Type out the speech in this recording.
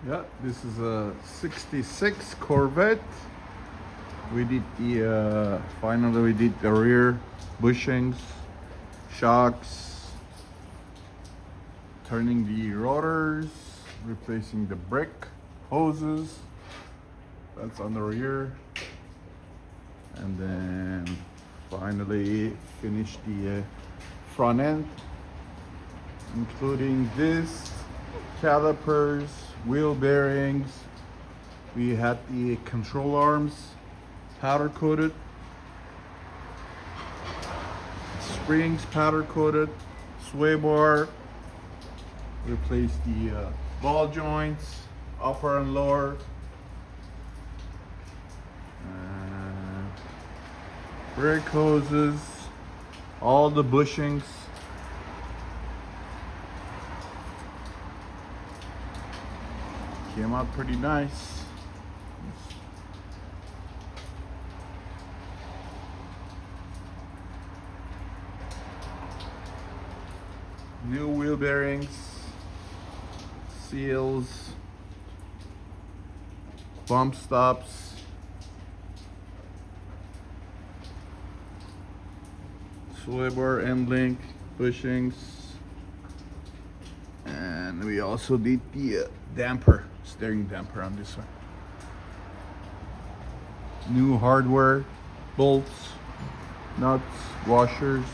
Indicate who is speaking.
Speaker 1: Yeah, this is a 66 Corvette. We did the, finally we did the rear bushings, shocks, turning the rotors, replacing the brake hoses. That's on the rear. And then finally finish the front end, including this, calipers, wheel bearings. We had the control arms powder coated, springs powder coated, sway bar, replaced the ball joints, upper and lower, brake hoses, all the bushings. Came out pretty nice. New wheel bearings, seals, bump stops, sway bar end link, bushings, and we also did the damper, steering damper on this one. New hardware, bolts, nuts, washers.